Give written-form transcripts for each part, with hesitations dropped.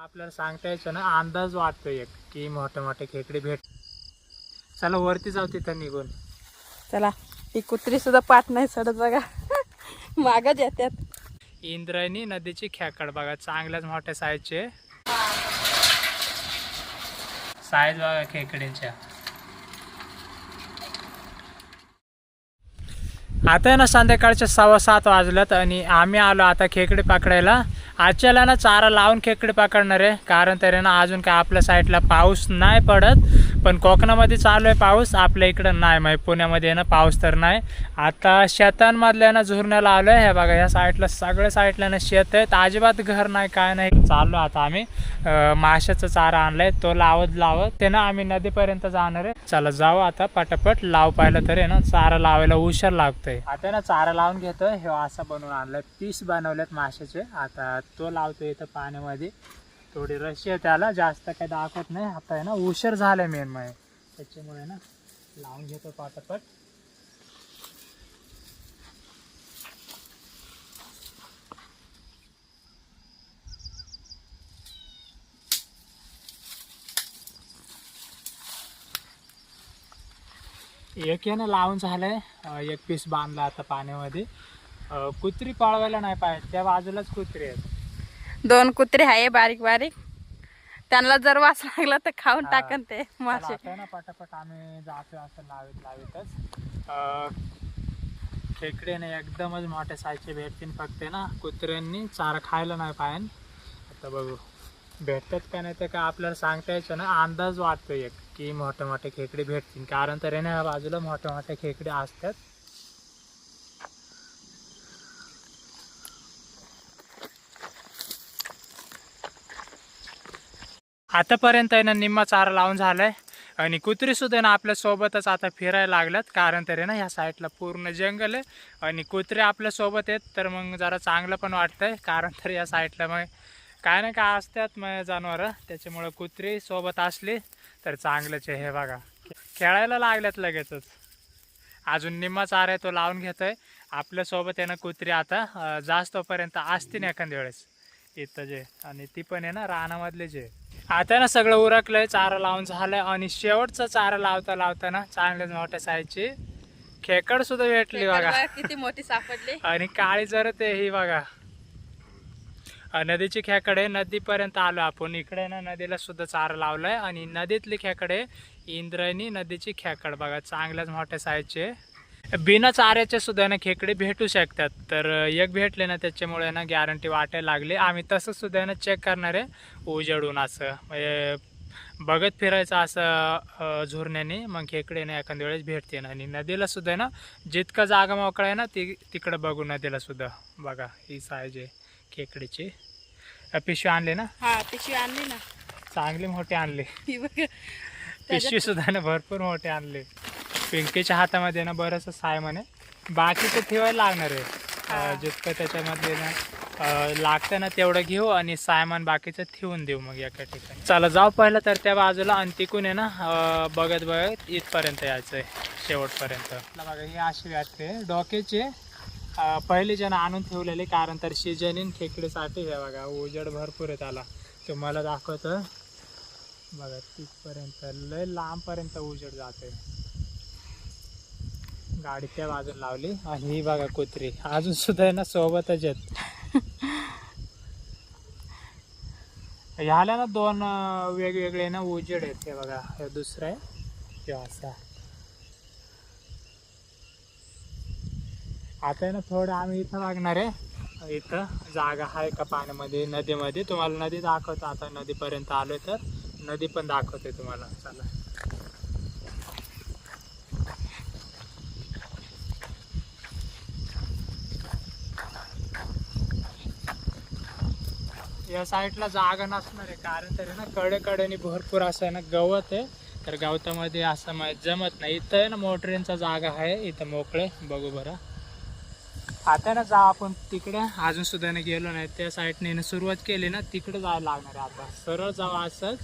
आपल्याला सांगता यायचं ना, अंदाज वाटतो एक की मोठे मोठे खेकडे भेट. चला वरती जाऊ तिथं निघून. चला, ही कुत्री सुद्धा पाठ नाही सडत बघा. मागच येतात. इंद्रायणी नदीची खेकड बघा, चांगल्याच मोठ्या साईजचे साईज बघा खेकड्यांच्या. आता आहे ना संध्याकाळच्या 6:15 वाजल्यात आणि आम्ही आलो आता खेकडे पकडायला. आजच्याला ना चारा लावून खेकडे पकडणार आहे, कारण तरी ना अजून काय आपल्या साईडला पाऊस नाही पडत, पण कोकणामध्ये चालू आहे पाऊस, आपल्या इकडं नाही. मग पुण्यामध्ये ना पाऊस तर नाही. आता शेतांमधल्या ना झुरण्याला आलो आहे. हे बघा या साईडला सगळ्या साईडला ना शेत आहेत, अजिबात घर नाही काय नाही. चाललो आता आम्ही माशाचा चारा आणलाय, तो लावत ते ना आम्ही नदीपर्यंत जाणार आहे. चला जाऊ आता पटापट. लाव पाहिलं तर आहे ना चारा लावायला उशीर लागतोय. आता ना चारा लावून घेतोय. हे असं बनवून आणलंय, पीस बनवलेत माशाचे. आता तो लावतोय इथं पाण्यामध्ये. थोडी रशी आहे त्याला, जास्त काही दाखवत नाही. आता आहे ना उशीर झालाय मेन मग त्याच्यामुळे ना लावून घेतो पटापट. एक आहे ना लावून झालंय, एक पीस बांधला आता पाण्यामध्ये. कुत्री पळवायला नाही पाहिजे, त्या बाजूलाच कुत्री आहेत. 2 कुत्रे आहे बारीक बारीक, त्यांना जर वास लागला तर खाऊन टाकन ते मासे. आता ना पटापट आम्ही जातोय असं लावीतच. खेकडे ना एकदमच मोठ्या साईजचे भेटतील, फक्त ना कुत्र्यांनी चारा खायला नाही पाहिजे. आता बघू भेटतात का नाही तर काय आपल्याला सांगता यायचं ना, अंदाज वाटतो एक की मोठे मोठे खेकडे भेटतील, कारण तर ना बाजूला मोठे मोठे खेकडे असतात. आतापर्यंत आहे ना निम्मा चारा लावून झालाय आणि कुत्री सुद्धा ना आपल्या सोबतच आता फिरायला लागल्यात, कारण तरी ना ह्या साईडला पूर्ण जंगल आहे आणि कुत्रे आपल्या सोबत आहेत, तर मग जरा चांगलं पण वाटतंय. कारण तर या साईडला मग काय ना काय असतात मग जनावरं, त्याच्यामुळं कुत्री सोबत असली तर चांगलंच आहे. हे बघा खेळायला लागल्यात लगेचच. अजून निम्मा चारा आहे तो लावून घेतोय. आपल्यासोबत आहे ना कुत्री आता जास्तपर्यंत असतील एखाद्या वेळेस इथं जे, आणि ती पण आहे ना रानामधले जे. आता ना सगळं उरकलंय, चारा लावून झालंय आणि शेवटचा चारा लावता ना चांगल्याच मोठ्या साईजची खेकड सुद्धा भेटली बघा. किती मोठी सापडली. आणि काळी जर ते ही बघा नदीची खेकडे. नदीपर्यंत आलो आपण. इकडे ना नदीला सुद्धा चारा लावलाय आणि नदीतली खेकडे इंद्रायणी नदीची खेकड बघा, चांगल्याच मोठ्या साईजचे. बिना चाऱ्याचे सुद्धा ना खेकडे भेटू शकतात, तर एक भेटले ना त्याच्यामुळे ना गॅरंटी वाटायला लागली. आम्ही तसं सुद्धा ना चेक करणार आहे उजेडून, असं म्हणजे बघत फिरायचं असं झुरण्याने, मग खेकडे ना एखाद्या वेळेस भेटते ना. आणि नदीला सुद्धा ना जितकं जागा मोकळा आहे ना तिकडं बघू नदीला सुद्धा. बघा ही साईज आहे खेकडीची. पिशवी आणली ना? हा पिशवी आणली ना, चांगली मोठी आणली. पिशवी सुद्धा ना भरपूर मोठी आणली. पिंकीच्या हातामध्ये ना बरंच साय म्हणे, बाकीचं ठेवायला लागणार आहे. जितकं त्याच्यामध्ये ना लागतं ना तेवढं घेऊ आणि सायमान बाकीचं ठेवून देऊ मग एका ठिकाणी. चला जाऊ पहिलं तर त्या बाजूला आणि तिकून आहे ना बघत इथपर्यंत यायचं आहे शेवटपर्यंत. बघा ही अशी व्याख्या आहे डोक्याची, पहिले जण आणून ठेवलेले, कारण तर शिजनीन खेकडीसाठी. हे बघा उजेड भरपूर आहे त्याला, तुम्हाला दाखवतं बघा तिथपर्यंत लय लांबपर्यंत उजेड जाते. गाडी त्या बाजूला लावली आणि ही बघा कुत्री अजून सुद्धा आहे ना सोबतच आहेत. ह्याला ना 2 वेगवेगळे ना उजेड आहेत. हे बघा हे दुसरं आहे किंवा असा. आता आहे ना थोडं आम्ही इथं लागणार आहे. इथं जागा आहे का पाण्यामध्ये नदीमध्ये, तुम्हाला नदी दाखवतो. आता नदीपर्यंत आलोय तर नदी पण दाखवते तुम्हाला. चला या साईडला जागा नसणार आहे, कारण तरी ना कडेकडेने भरपूर असं आहे ना गवत आहे, तर गवतामध्ये असं जमत नाही. इथं आहे ना मोटरींचा जागा आहे, इथं मोकळे बघू बरं. आता ना जाऊ आपण तिकडे, अजून सुद्धा ना गेलो नाही. त्या साईडने सुरुवात केली ना तिकडे जायला लागणार आहे. आता सरळ जाऊ असंच,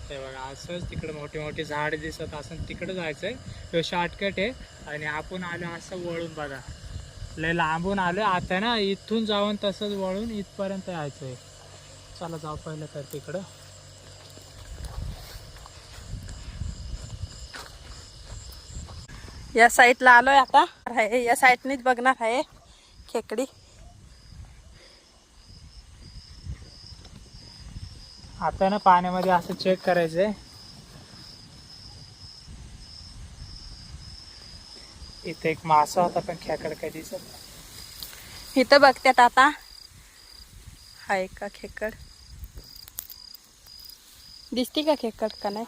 हे बघा असंच तिकडे मोठी मोठी झाडे दिसत असं तिकडे जायचंय. तो शॉर्टकट आहे आणि आपण आलो असं वळून बघा, लय लांबून आलो. आता ना इथून जाऊन तसंच वळून इथपर्यंत यायचंय. चला जाऊ पहिलं तर तिकडं. या साईडला आलोय आता. या साईडनीच बघणार आहे खेकडी. आता ना पाण्यामध्ये असं चेक करायचंय. इथे एक मासा होता पण खेकड काही दिसत नाही. इथं बघतात आता. हाय का खेकड? दिसती का खेकड का नाही?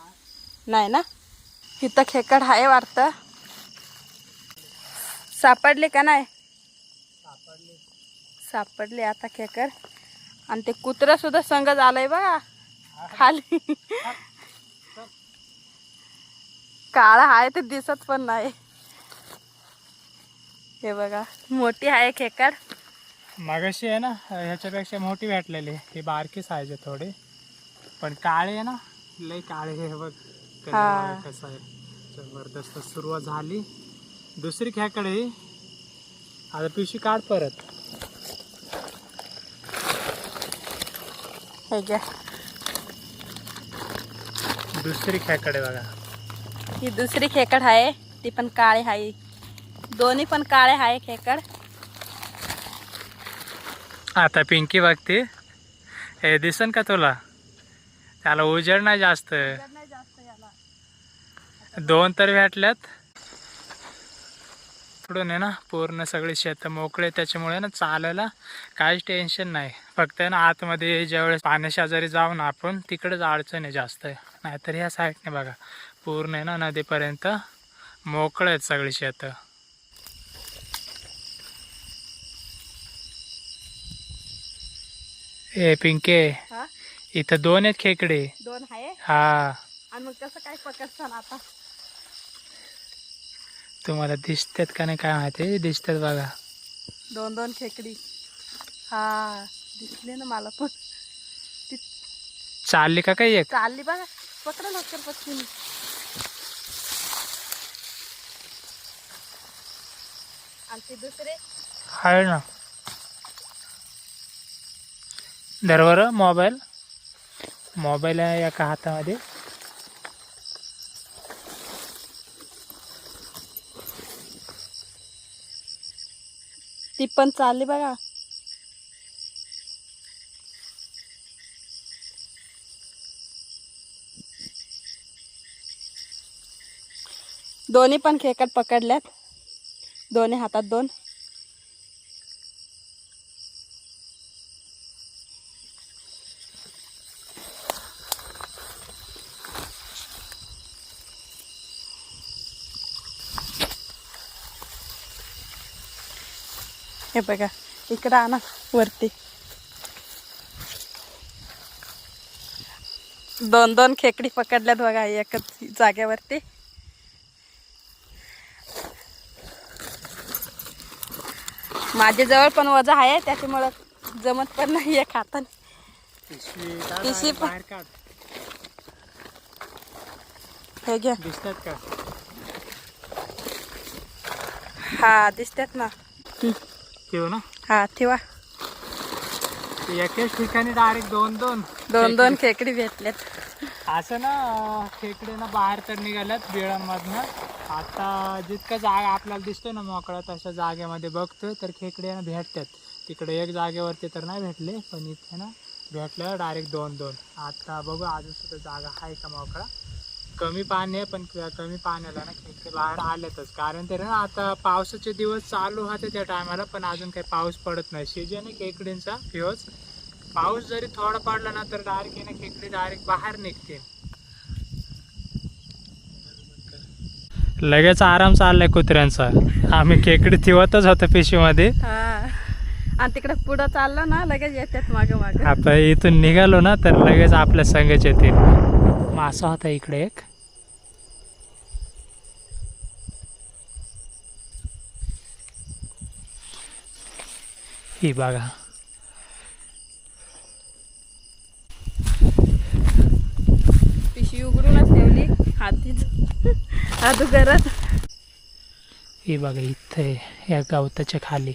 नाही ना. इथं खेकड आहे वाटतं. सापडले का नाही? सापडले आता खेकड. आणि ते कुत्रं सुद्धा संग झालंय बघा खाली. काळा आहे ते दिसत पण नाही. हे बघा मोठी आहे खेकड. मगाशी आहे ना ह्याच्यापेक्षा मोठी भेटलेली. ही बारकी साईज आहे थोडी, पण काळे आहे ना, लय काळे. हे बघ कसं आहे, जबरदस्त. सुरुवात झाली. दुसरी खेकड आहे. आता पिशवी काढ परत. हे घ्या. दुसरी खेकड आहे बघा. ही दुसरी खेकड आहे. ती पण काळे आहे. दोन्ही पण काळे आहे खेकड. आता पिंकी बघते. हे दिसन का तुला? त्याला उजेड नाही जास्त. दोन तर भेटल्यात. इकडून आहे ना पूर्ण सगळे शेत मोकळे, त्याच्यामुळे ना चालायला काहीच टेन्शन नाही. फक्त ना आतमध्ये ज्यावेळेस पाण्याशेजारी जाऊ ना आपण, तिकडेच अडचण आहे जास्त. नाहीतर ह्या साईडने बघा पूर्ण आहे ना नदीपर्यंत मोकळे आहेत सगळी शेत. ए पिंके, इथं दोन आहेत खेकडे. दोन आहे. हा, आणि मग कसं काय पकडसान आता? तुम्हाला दिसतात का नाही काय माहिती. दिसतात बघा. दोन दोन खेकडी. हा दिसले ना मला पण. ती चालली का काही एक? चालली बघा. पकडा लवकर पटकन. आणि ते दुसरे आहे ना. दरवर मोबाईल आहे एका हातामध्ये. ती पण चालली बघा. दोन्ही पण खेकड पकडल्यात. दोन्ही हातात दोन. हे बघा इकडं आणा वरती. दोन दोन खेकडी पकडल्यात बघा एकच जागेवरती. माझ्या जवळ पण वजा आहे, त्याच्यामुळं जमत पण नाही एक हाताने. पिशवी पण हे घ्या. दिसतात का? हा दिसतात ना. ठेव ना. हा ठेवा. एकाच ठिकाणी डायरेक्ट दोन दोन खेकडी भेटल्यात. असं ना खेकडे ना बाहेर तर निघाल्यात बिळांमधनं. आता जितका जागा आपल्याला दिसतोय ना मोकळा, तशा जागेमध्ये बघतोय तर खेकडे ना भेटतात. तिकडे एक जागेवरती तर नाही भेटले, पण इथे ना भेटलं डायरेक्ट दोन. आता बघू अजून सुद्धा जागा आहे का मोकळा. कमी पाणी आहे, पण कमी पाण्याला ना खेकडे बाहेर आलेतच. कारण ते ना आता पावसाचे दिवस चालू होते त्या टायमाला, पण अजून काही पाऊस पडत नाही. सीजन आहे खेकडींचा ह्योच. पाऊस जरी थोडा पडला ना तर डायरेक्ट येणे खेकडी डायरेक्ट बाहेर निघते. लगेच आराम चाललाय कुत्र्यांचा. आम्ही खेकडी ठेवतच होतो पिशवीमध्ये. आणि तिकडे पुढं चाललं ना लगेच येतात माग माग. आपण इथून निघालो ना तर लगेच आपल्या संघच येतील. मासा होता इकडे एक. ही बघा. पिशवी उघडूनच ठेवली हातीच अगोदरच. ही बघा इथे या गवताच्या खाली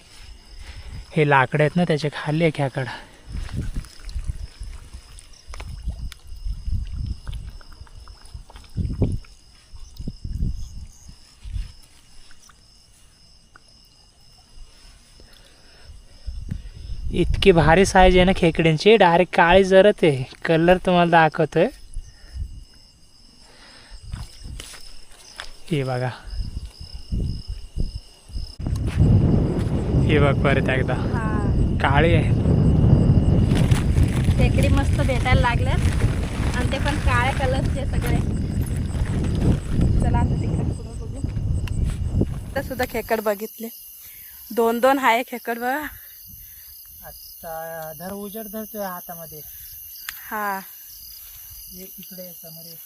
हे लाकडं आहेत ना, त्याच्या खाली एक खेकडा. इतकी भारी साईज आहे ना खेकड्यांची, डायरेक्ट काळी जरत आहे. कलर तुम्हाला दाखवतोय, हे बघा. हे बघ परत एकदा काळी आहे. खेकडी मस्त भेटायला लागल्यात आणि ते पण काळ्या कलरचे सगळे. चला आता तिकडे पुढे बघू. तर सुद्धा खेकड बघितले, 2-2 आहे खेकड बघा. आता धर उजेड धरतोय हातामध्ये. हा एक इकडे समोर एक.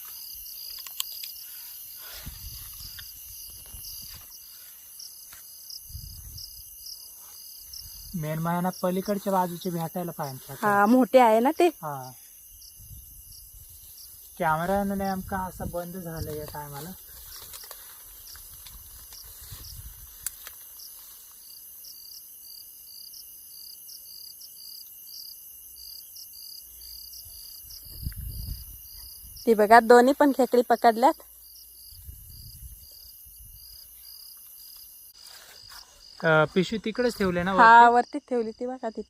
मेन महिना पलीकडच्या बाजूचे भेटायला पाहिजे. हा मोठे आहे ना ते. हा कॅमेरा नेमका असा बंद झाला या टायमाला. ती बघा दोन्ही पण खेकडी पकडल्यात. पिशवी तिकडेच ठेवले ना हा वरती? वरती ठेवली ती बघा ती.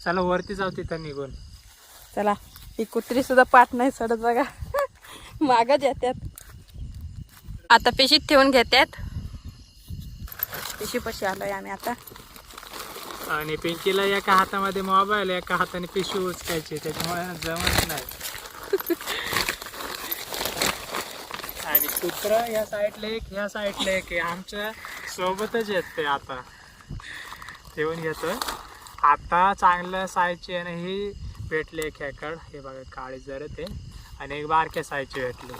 चला वरती जाऊ तिथं निघून. चला ही कुत्री सुद्धा पाठ नाही सोडत बघा. मागच येतात. आता पिशीत ठेवून घेतात. पिशी पशी आलोय आम्ही आता. आणि पिंकीला एका हातामध्ये मोबाईल, एका हाताने पिशवी उचकायची, त्याच्यामुळे जमत नाही. आणि कुत्र या साईडला एक, ह्या साईडला एक आहे. आमच्या सोबतच येत ते. आता ठेवून घेतो. आता चांगल्या साईजची आहे ना ही भेटले खेकड. हे बघा काळी जरत आहे आणि एक बारक्या साईजची भेटली.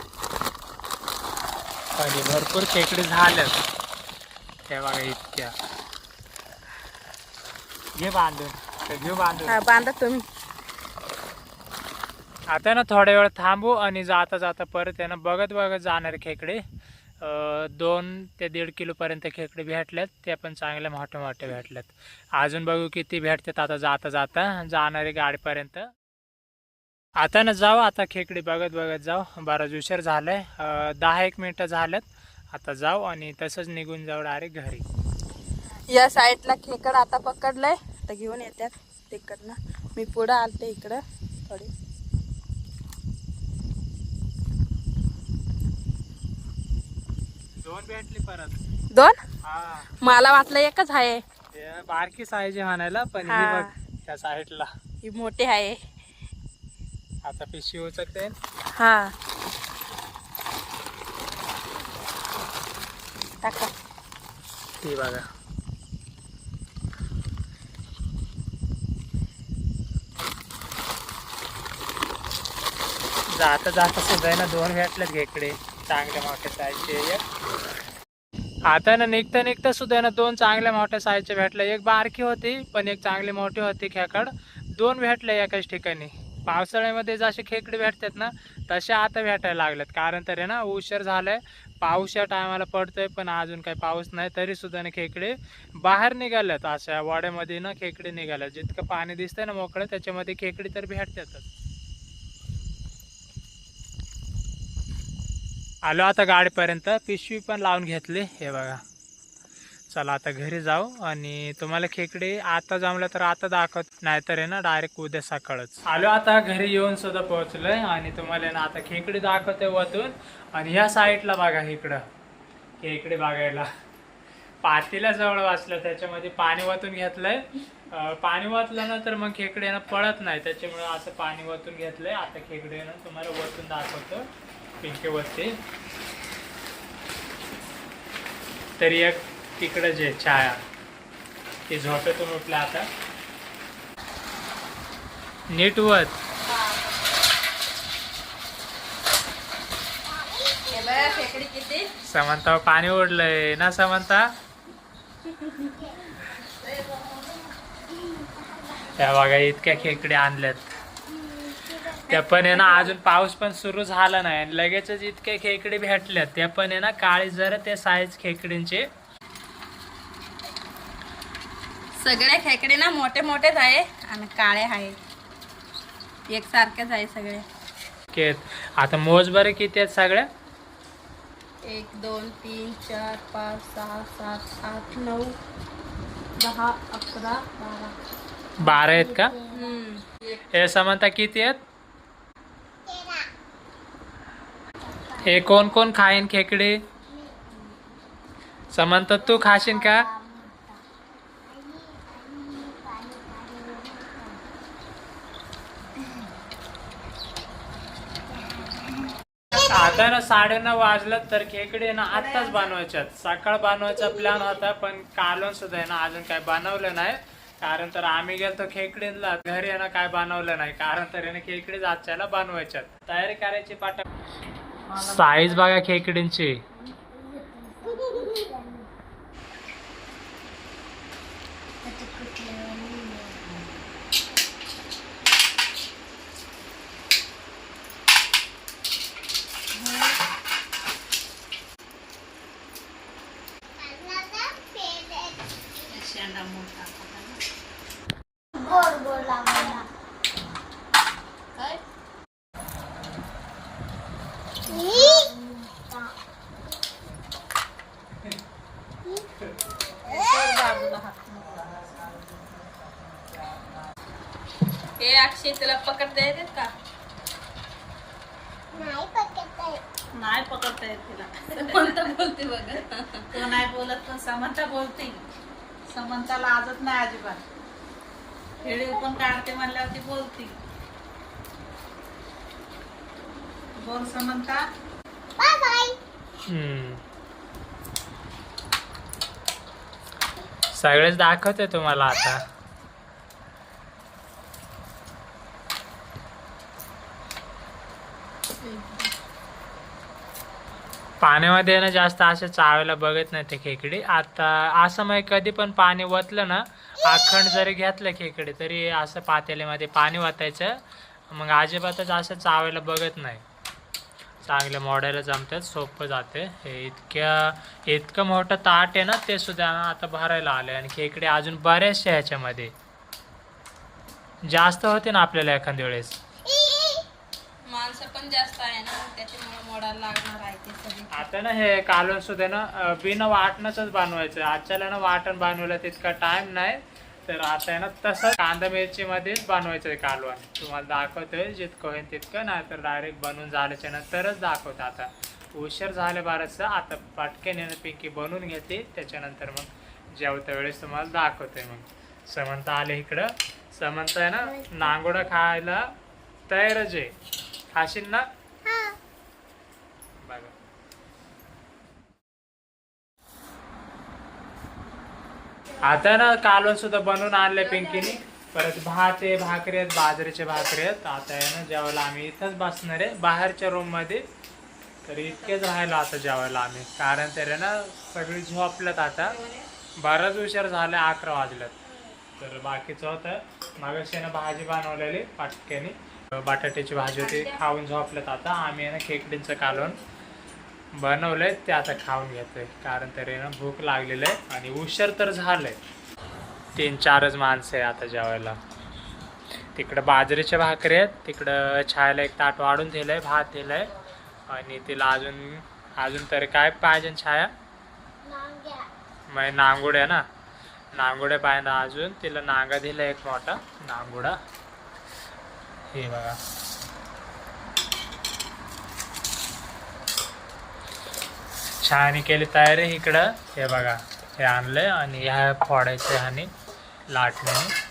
आणि भरपूर खेकडे झाल्यात हे बघा इतक्या. घे बांधून, घेऊ बांधून. बांधा तुम्ही. आता ना थोड्या वेळ थांबू आणि जाता जाता परत आहे ना बघत बघत जाणारे खेकडे. 2 ते 1.5 किलोपर्यंत खेकडे भेटल्यात. ते पण चांगले मोठे मोठे भेटल्यात. अजून बघू किती भेटतात आता जाता जाता जाणारे गाडीपर्यंत. आता ना जाऊ, आता खेकडे बघत बघत जाऊ. बराच उशीर झालाय, 10-1 मिनटं झाल्यात. आता जाऊ आणि तसंच निघून जाऊ डायरेक्ट घरी. या साईडला खेकड आता पकडलंय, तर घेऊन येतात तिकडनं. मी पुढं आलते इकडं थोडी. दोन भेटली परत. 2? हा मला वाटलं एकच आहे. बारकी साईज म्हणायला, पण ही हा. बघ त्या साईडला ही मोठी आहे. आता पिशवी उचकते. हा टाका. ती बघा जाता जाता सुद्धा आहे ना 2 भेटलेत खेकडे चांगल्या मोठ्या साईजचे. आता ना निघता निघता सुद्धा ना 2 चांगल्या मोठ्या साईजचे भेटले. एक बारकी होती पण एक चांगली मोठी होती खेकड. 2 भेटले एकाच ठिकाणी. पावसाळ्यामध्ये जसे खेकडे भेटतात ना तसे आता भेटायला लागलेत. कारण तर आहे ना उशीर झालाय, पाऊस या टायमाला पडतोय पण अजून काही पाऊस नाही, तरी सुद्धा ना खेकडे बाहेर निघाल्यात. अशा वाड्यामध्ये ना खेकडे निघाल्यात. जितकं पाणी दिसतंय ना मोकळं त्याच्यामध्ये खेकडे तर भेटतातच. आलो आता गाडीपर्यंत. पिशवी पण लावून घेतली. हे बघा. चला आता घरी जाऊ आणि तुम्हाला खेकडे आता जमलं तर आता दाखवत, नाहीतर आहे ना डायरेक्ट उद्या सकाळच. आलो आता घरी येऊन सुद्धा पोहोचलोय आणि तुम्हाला ना आता खेकडे दाखवते वतून. आणि ह्या साईडला बघा इकडं खेकडे बघायला. पातीला जवळ वाचलं, त्याच्यामध्ये पाणी वतून घेतलंय. पाणी वतलं ना तर मग खेकडे ना पळत नाही, त्याच्यामुळे असं पाणी वतून घेतलंय. आता खेकडे ना तुम्हाला वतून दाखवतो. पिंके वरती तरी एक तिकडं जे छाया ती झोपेतून उठल्या. आता नीट वत. समंता पाणी ओढलंय ना समंता. त्या बघा इतक्या खेकडे आणल्यात. त्या पण आहे ना अजून पाऊस पण सुरू झाला नाही, लगेचच इतके खेकडे भेटल्यात. त्या पण आहे ना काळी जरा ते साईज खेकडींचे. सगळे खेकडे ना मोठे मोठेच आहे आणि काळे आहे, एकसारखेच आहे सगळे. आता मोज बरं किती आहेत सगळ्या. 1 2 3 4 5 6 7 8 9 10 11 12 12 आहेत का? हे समंता किती आहेत? हे कोण कोण खाईन खेकडे? समंता तू खाशील का? आता ना 9:30 वाजलं तर खेकडे ना आत्ताच बनवायच्यात. सकाळ बनवायचा प्लॅन होता पण कालवण सुद्धा आहे ना अजून काय बनवलं नाही. कारण तर आम्ही गेलतो खेकडीला घरी आहे ना काय बनवलं नाही. कारण तर आहे ना खेकडीच आजच्याला बनवायच्यात. तयारी करायची पाठ. साईज बघा खेकडींची. हे अक्षय तुला पकडता येतात का? नाही पकडता येत तिला. कोणता बोलते बघ. तो नाही बोलत पण समंता बोलते. समंताला आजच नाही अजिबात. व्हिडिओ पण काढते म्हणल्यावरती बोलती. बोल समंता. सगळेच दाखवते तुम्हाला आता. पाण्यामध्ये ना जास्त असे चावायला बघत नाही ते खेकडी. आता असं मग कधी पण पाणी वतलं ना अखंड जरी घेतलं खेकडी तरी असं पातेल्यामध्ये पाणी वतायचं. मग अजिबातच असं चावायला बघत नाही. चांगले मोडायला जमतात, सोपं जाते. हे इतकं मोठं ताट आहे ना ते सुद्धा आता भरायला आले. आणि खेकडे अजून बऱ्याचशा ह्याच्यामध्ये जास्त होते ना आपल्याला एखाद्या वेळेस. माणसं पण जास्त आहे ना त्याच्यामुळे मोडायला लागणार आहे ते सगळे. आता ना हे कालवण सुद्धा ना बिना वाटणंच बनवायचं. आजच्याला ना वाटण बनवायला तितका टाइम नाही. तर आता आहे ना तसं कांदा मिरची मध्येच बनवायचं आहे कालवण. तुम्हाला दाखवतोय जितकं होईल तितकं, नाही तर डायरेक्ट बनवून झाल्याच्या नंतरच दाखवतं. आता उशीर झाले बरंचसं. आता पटकन येणं पिंकी बनवून घेते त्याच्यानंतर मग जेवत्या वेळेस तुम्हाला दाखवतोय. मग समंता आले इकडं. समंता आहे ना नांगोडा खायला तयारच आहे. खाशील ना? बघा आता ना कालवण सुद्धा बनवून आणले पिंकीने. परत भात आहे, भाकरी आहेत, बाजरीचे भाकरी आहेत. आता आहे ना जेवायला आम्ही इथंच बसणार आहे बाहेरच्या रूम मध्ये. तर इतकेच राहिलो आता जेवायला आम्ही. कारण तर आहे ना सगळी झोपल्यात आता. बराच उशीर झाला, 11 वाजल्यात. तर बाकीचं होतं मागाशी ना भाजी बनवलेली पाटक्याने, बटाट्याची भाजी होती. खाऊन झोपल्यात आता. आम्ही आहे ना खेकडींचं कालवण बनवलंय ते आता खाऊन घेतोय. कारण तरी ना भूक लागलेलं आहे आणि उशीर तर झालंय. 3-4च माणसं आहे आता जेवायला. तिकडं बाजरीच्या भाकरी आहेत, तिकडं छायला एक ताट वाढून दिलंय, भात दिलंय. आणि तिला अजून तरी काय पाहिजे छाया? मग नांगुड्या ना, नांगुड्या पाहिजे अजून. तिला नांगा दिला एक मोठा नांगुडा. हे बघा छान केली तयारी इकडं. हे बघा हे आणलंय आणि ह्या फोडायचे आणि लाटण्याने.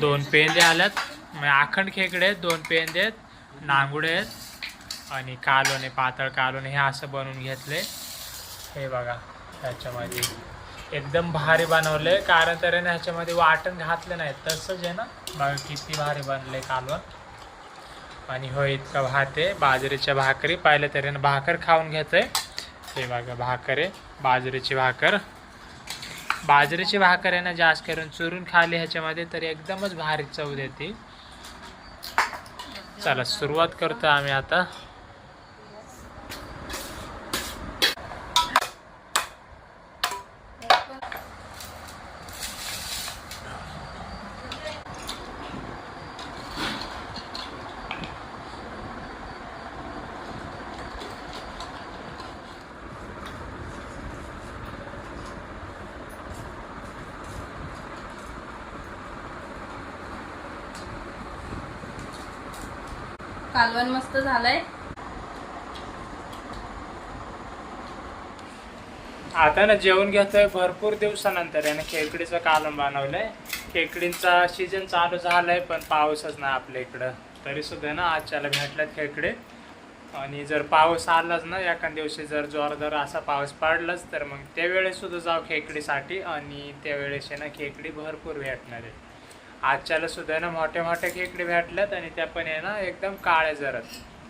2 पेंदे आल्यात. मग अखंड खेकडे आहेत, 2 पेंदे आहेत, नांगुडे आहेत आणि कालवणे, पातळ कालवणे हे असं बनवून घेतले. हे बघा ह्याच्यामध्ये एकदम भारी बनवले. कारण तर ना ह्याच्यामध्ये वाटण घातलं नाही, तसंच आहे ना. बघा किती भारी बनले कालवण. आणि हो इतका भात आहे, बाजरीच्या भाकरी. पाहिलं तरी ना भाकर खाऊन घेतोय. हे बघा भाकर आहे, बाजरीची भाकर. बाजरीची भाकर आहे ना जास्त करून चुरून खाली ह्याच्यामध्ये तर एकदमच भारी चव देते. चला सुरुवात करतो आम्ही आता. कालवण मस्त झालंय. आता ना जेवण घेतोय भरपूर दिवसानंतर याने खेकडीचं कालवण बनवलंय. खेकडींचा सीजन चालू झालाय पण पाऊसच नाही आपल्या इकडं. तरी सुद्धा ना आजच्याला भेटल्यात खेकडे. आणि जर पाऊस आलाच ना एखाद्या दिवशी जर जोरदार असा पाऊस पडलाच तर मग त्यावेळेस सुद्धा जाऊ खेकडीसाठी. आणि त्यावेळेस ना खेकडी भरपूर भेटणार आहे. आजच्याला सुद्धा ना मोठ्या मोठ्या खेकडी भेटल्यात आणि त्या पण आहे ना एकदम काळ्या जरत.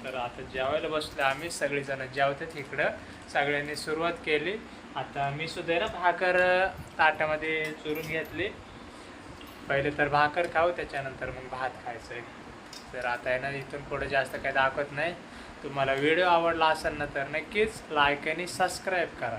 तर आता जेवायला बसलो आम्ही सगळीजण जेवतात इकडं. सगळ्यांनी सुरुवात केली. आता मी सुद्धा ना भाकर ताटामध्ये चुरून घेतली. पहिले तर भाकर खाऊ त्याच्यानंतर मग भात खायचं आहे. तर आता आहे ना इथून पुढे जास्त काही दाखवत नाही. तुम्हाला व्हिडिओ आवडला असेल ना तर नक्कीच लाईक आणि सबस्क्राईब करा.